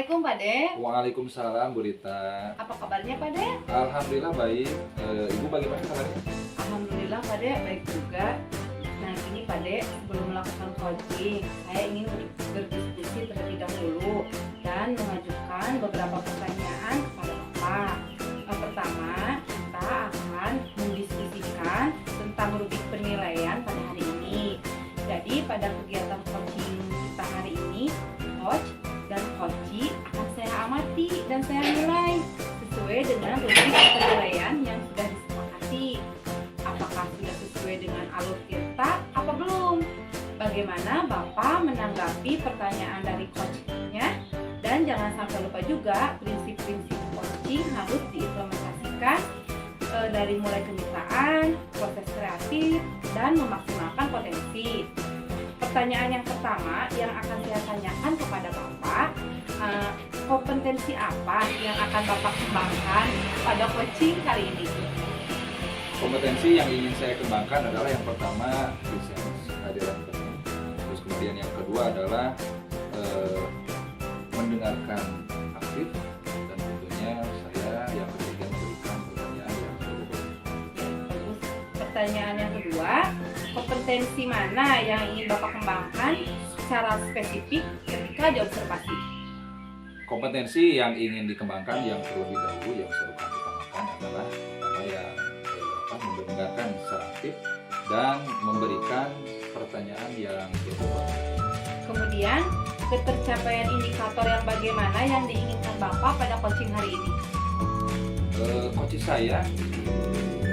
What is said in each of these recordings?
Assalamualaikum Pak De. Waalaikumsalam Bu Rita. Apa kabarnya Pak De? Alhamdulillah baik. Ibu bagaimana kabarnya? Alhamdulillah Pak De baik juga. Nah ini Pak De, sebelum melakukan coaching, saya ingin berdiskusi terlebih dahulu dan mengajukan beberapa pertanyaan kepada Bapak. Yang pertama, kita akan mendiskusikan tentang rubrik penilaian pada hari ini. Jadi pada kegiatan coaching kita hari ini, coach dan coachee akan saya amati dan saya nilai sesuai dengan rubrik penilaian yang sudah disepakati. Apakah sudah sesuai dengan alur kita apa belum? Bagaimana Bapak menanggapi pertanyaan dari coachnya? Dan jangan sampai lupa juga prinsip-prinsip coaching harus diimplementasikan dari mulai kemitraan, proses kreatif, dan memaksimalkan potensi. Pertanyaan yang pertama yang akan saya tanyakan kepada Bapak, kompetensi apa yang akan Bapak kembangkan pada coaching kali ini? Kompetensi yang ingin saya kembangkan adalah yang pertama presence, kehadiran penuh. Terus kemudian yang kedua adalah mendengarkan aktif, dan tentunya saya yang ketiga memberikan pertanyaan yang berbobot. Bagus. Pertanyaan yang kedua, kompetensi mana yang ingin Bapak kembangkan secara spesifik ketika diobservasi? Kompetensi yang ingin dikembangkan yang terlebih dahulu yang selalu kami utamakan adalah pertama yang mendengarkan secara aktif dan memberikan pertanyaan yang berbobot. Kemudian, ketercapaian indikator yang bagaimana yang diinginkan Bapak pada coaching hari ini? Coach saya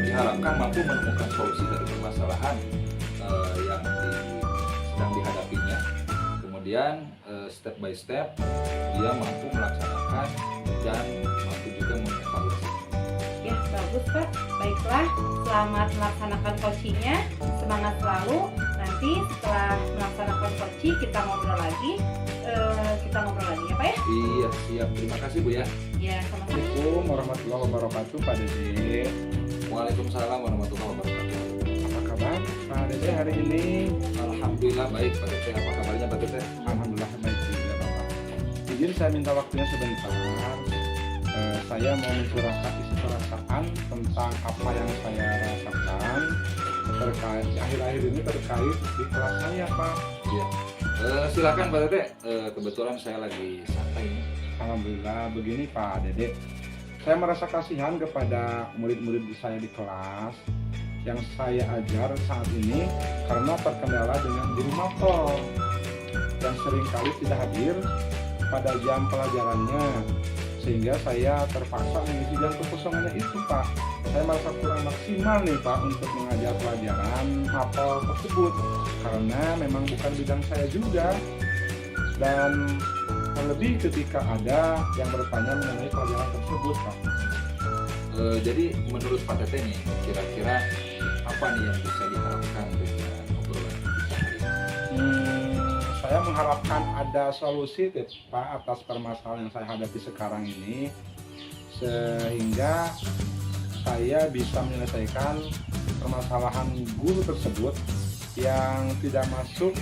diharapkan mampu menemukan solusi dari permasalahan yang sedang dihadapinya. Kemudian step by step dia mampu melaksanakan dan mampu juga mengevaluasi. Ya, bagus Pak. Baiklah, selamat melaksanakan coachingnya. Semangat selalu. Nanti setelah melaksanakan coaching kita ngobrol lagi. Ya Pak ya? Iya, siap. Terima kasih Bu ya. Ya, sama-sama. Assalamualaikum warahmatullahi wabarakatuh Pak Dede. Waalaikumsalam warahmatullahi wabarakatuh. Apa kabar Pak Dede hari ini? Alhamdulillah baik Pak Tete. Apa kabarnya Pak Tete? Alhamdulillah baik juga Bapak. Izin saya minta waktunya sebentar. Saya mau mencurahkan isi perasaan tentang apa yang saya rasakan terkait akhir-akhir ini terkait di kelas saya Pak. Iya. Silakan Pak Tete. Kebetulan saya lagi santai nih. Alhamdulillah begini Pak Dede. Saya merasa kasihan kepada murid-murid saya di kelas yang saya ajar saat ini karena terkendala dengan guru motor dan seringkali tidak hadir pada jam pelajarannya, sehingga saya terpaksa mengisi jam kekosongannya itu Pak. Saya merasa kurang maksimal nih Pak untuk mengajar pelajaran mapel tersebut karena memang bukan bidang saya juga, dan terlebih ketika ada yang bertanya mengenai pelajaran tersebut Pak. Jadi menurut Pak Tete nih, kira-kira apa nih yang bisa diharapkan dengan obrolan kita hari ini? Saya mengharapkan ada solusi Pak atas permasalahan yang saya hadapi sekarang ini, sehingga saya bisa menyelesaikan permasalahan guru tersebut yang tidak masuk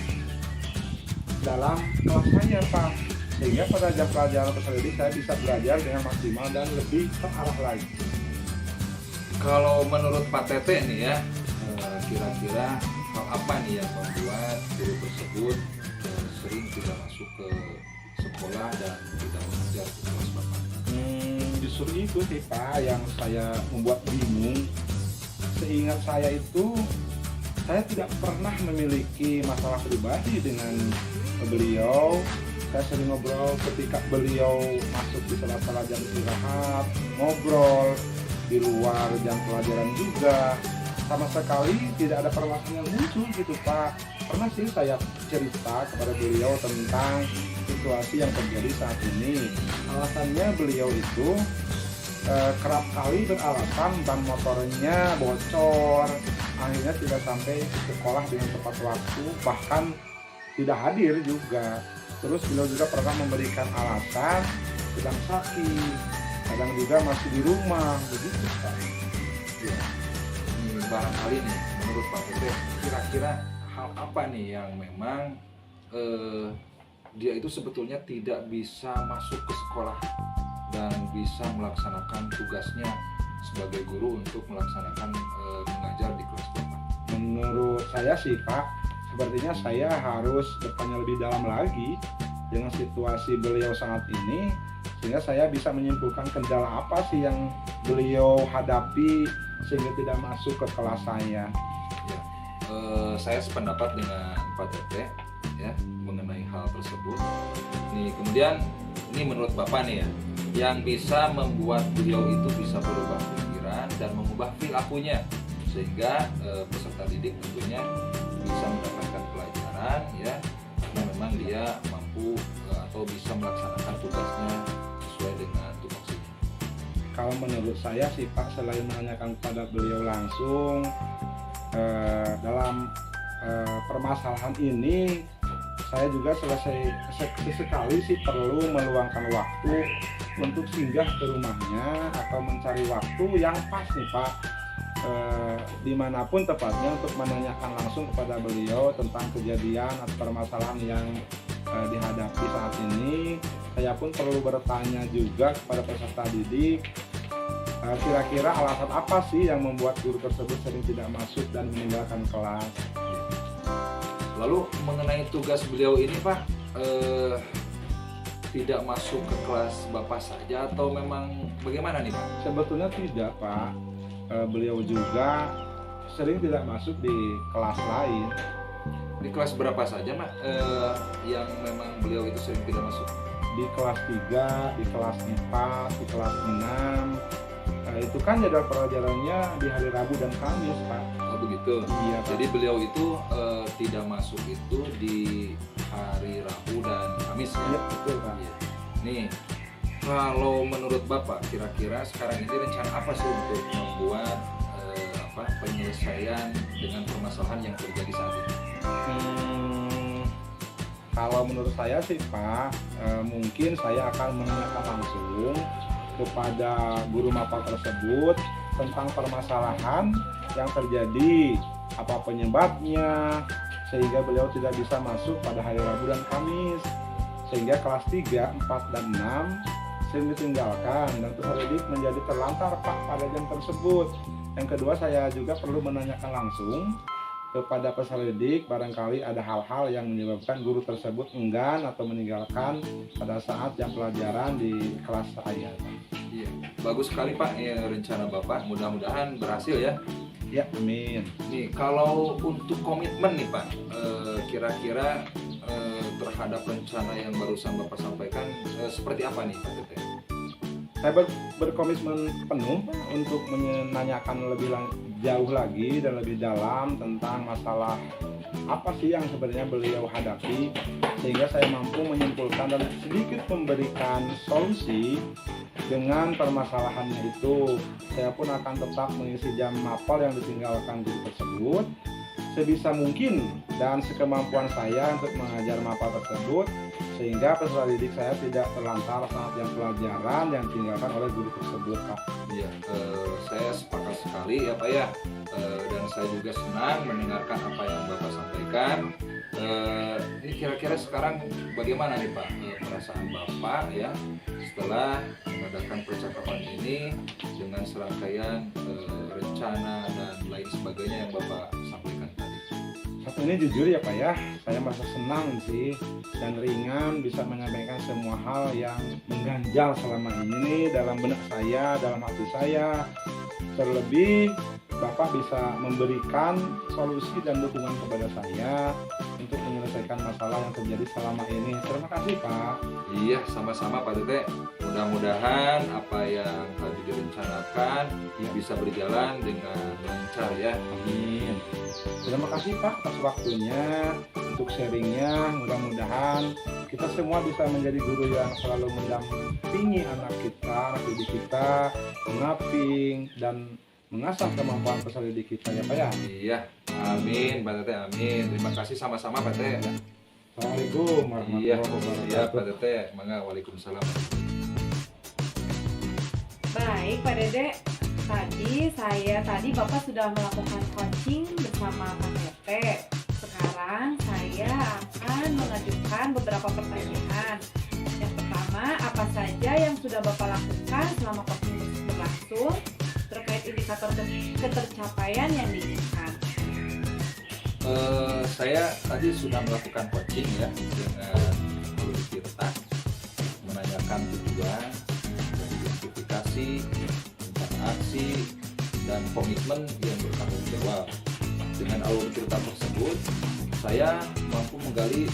dalam kelas saya Pak, sehingga pada jam pelajaran tersebut saya bisa belajar dengan maksimal dan lebih terarah lagi. Kalau menurut Pak Tete nih ya, kira-kira hal apa nih yang membuat guru tersebut sering tidak masuk ke sekolah dan tidak mengajar di kelas Bapak? Justru itu sih Pak yang saya membuat bingung. Seingat saya itu, saya tidak pernah memiliki masalah pribadi dengan beliau. Saya sering ngobrol ketika beliau masuk di sela-sela jam istirahat, ngobrol di luar jam pelajaran juga. Sama sekali tidak ada permasalahan yang muncul gitu Pak. Pernah sih saya cerita kepada beliau tentang situasi yang terjadi saat ini. Alasannya beliau itu kerap kali beralasan ban motornya bocor, akhirnya tidak sampai ke sekolah dengan tepat waktu, bahkan tidak hadir juga. Terus beliau juga pernah memberikan alasan sedang sakit, kadang juga masih di rumah, begitu Pak. Ya. Barangkali nih menurut Pak Tete, kira-kira hal apa nih yang memang dia itu sebetulnya tidak bisa masuk ke sekolah dan bisa melaksanakan tugasnya sebagai guru untuk melaksanakan mengajar di kelas Bapak? Menurut saya sih Pak, sepertinya saya harus bertanya lebih dalam lagi dengan situasi beliau saat ini, sehingga saya bisa menyimpulkan kendala apa sih yang beliau hadapi sehingga tidak masuk ke kelas saya. Ya, saya sependapat dengan Pak Tete ya mengenai hal tersebut. Nih kemudian ini menurut Bapak nih ya, yang bisa membuat beliau itu bisa berubah pikiran dan mengubah perilakunya sehingga peserta didik tentunya bisa mendapatkan pelajaran ya, karena memang dia mampu atau bisa melaksanakan tugasnya sesuai dengan tupoksinya. Kalau menurut saya sih Pak, selain menanyakan kepada beliau langsung dalam permasalahan ini, saya juga sekali sih perlu meluangkan waktu untuk singgah ke rumahnya atau mencari waktu yang pas nih Pak, dimanapun tepatnya, untuk menanyakan langsung kepada beliau tentang kejadian atau permasalahan yang dihadapi saat ini. Saya pun perlu bertanya juga kepada peserta didik, kira-kira alasan apa sih yang membuat guru tersebut sering tidak masuk dan meninggalkan kelas. Lalu mengenai tugas beliau ini Pak, tidak masuk ke kelas Bapak saja atau memang bagaimana nih Pak? Sebetulnya tidak Pak, beliau juga sering tidak masuk di kelas lain. Di kelas berapa saja Pak yang memang beliau itu sering tidak masuk? Di kelas 3, di kelas 4, di kelas 6. Itu kan jadwal pelajarannya di hari Rabu dan Kamis Pak. Oh begitu? Iya Pak. Jadi beliau itu tidak masuk itu di hari Rabu dan Kamis ya? Iya betul Pak. Iya. Nih, kalau menurut Bapak kira-kira sekarang ini rencana apa sih untuk membuat penyelesaian dengan permasalahan yang terjadi saat ini? Kalau menurut saya sih Pak, mungkin saya akan menanyakan langsung kepada guru MAPA tersebut tentang permasalahan yang terjadi, apa penyebabnya, sehingga beliau tidak bisa masuk pada hari Rabu dan Kamis, sehingga kelas 3, 4, dan 6 sering ditinggalkan dan peserta didik menjadi terlantar Pak pada jam tersebut. Yang kedua, saya juga perlu menanyakan langsung kepada peserta didik, barangkali ada hal-hal yang menyebabkan guru tersebut enggan atau meninggalkan pada saat jam pelajaran di kelas saya. Iya, bagus sekali Pak ya, rencana Bapak, mudah-mudahan berhasil ya. Ya, amin. Nih, kalau untuk komitmen nih Pak, kira-kira terhadap rencana yang barusan Bapak sampaikan seperti apa nih Pak Tete? Saya berkomitmen penuh Pak untuk menanyakan lebih jauh lagi dan lebih dalam tentang masalah apa sih yang sebenarnya beliau hadapi, sehingga saya mampu menyimpulkan dan sedikit memberikan solusi dengan permasalahannya itu. Saya pun akan tetap mengisi jam mapel yang ditinggalkan guru tersebut sebisa mungkin dan sekemampuan saya untuk mengajar mapel tersebut, sehingga peserta didik saya tidak terlantar saat jam pelajaran yang ditinggalkan oleh guru tersebut Pak. Iya, saya sepakat sekali ya Pak ya, dan saya juga senang mendengarkan apa yang Bapak sampaikan. Ini kira-kira sekarang bagaimana nih Pak perasaan Bapak ya setelah mengadakan percakapan ini dengan serangkaian rencana dan lain sebagainya yang Bapak sampaikan tadi? Saat ini jujur ya Pak ya, saya merasa senang sih dan ringan bisa menyampaikan semua hal yang mengganjal selama ini dalam benak saya, dalam hati saya. Terlebih Bapak bisa memberikan solusi dan dukungan kepada saya untuk menyelesaikan masalah yang terjadi selama ini. Terima kasih Pak. Iya, sama-sama Pak Tete. Mudah-mudahan apa yang tadi direncanakan bisa berjalan dengan lancar ya. Amin. Terima kasih Pak atas waktunya untuk sharingnya. Mudah-mudahan kita semua bisa menjadi guru yang selalu mendampingi anak kita, anak didik kita, mengaping dan mengasah kemampuan peserta didik kita ya Pak ya. Iya, amin Pak Tete, amin. Terima kasih sama-sama Pak Tete. Assalamualaikum Iya, warahmatullahi iya Pak wabarakatuh. Tete. Mangga, waalaikumsalam. Baik Pak Dede, tadi Bapak sudah melakukan coaching bersama Pak Tete. Sekarang sekarang saya akan mengajukan beberapa pertanyaan. Yang pertama, apa saja yang sudah Bapak lakukan selama coaching berlangsung terkait indikator ketercapaian yang diinginkan? Saya tadi sudah melakukan coaching ya dengan Alur Tirta, menanyakan tujuan, identifikasi, rencana aksi, dan komitmen yang bertanggung jawab. Dengan Alur Tirta tersebut, saya mampu menggali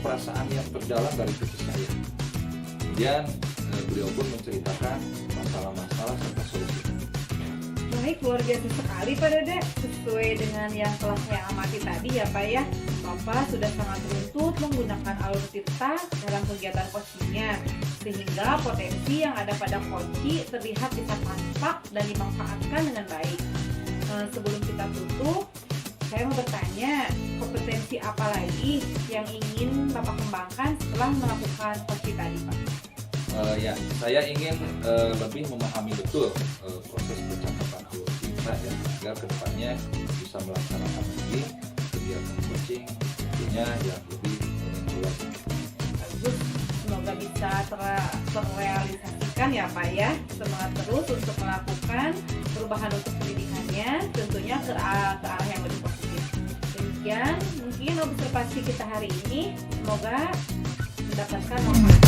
perasaan yang terdalam dari diri saya. Kemudian beliau pun menceritakan masalah-masalah serta solusi. Baik, luar biasa sekali Pak Dede. Sesuai dengan yang telah saya amati tadi ya Pak ya, Bapak sudah sangat runtut menggunakan Alur Tirta dalam kegiatan coachingnya, sehingga potensi yang ada pada coaching terlihat bisa tampak dan dimanfaatkan dengan baik. Sebelum kita tutup, saya mau bertanya, kompetensi apa lagi yang ingin Bapak kembangkan setelah melakukan coaching tadi Pak? Ya, saya ingin lebih memahami betul proses percakapan Alur Tirta ya, agar kedepannya bisa melaksanakan lagi kegiatan coaching tentunya yang lebih luas. Bagus, semoga bisa terrealisasikan ya Pak ya. Semangat terus untuk melakukan perubahan untuk pendidikannya, tentunya ke arah yang lebih positif. Demikian mungkin observasi kita hari ini, semoga mendapatkan manfaat.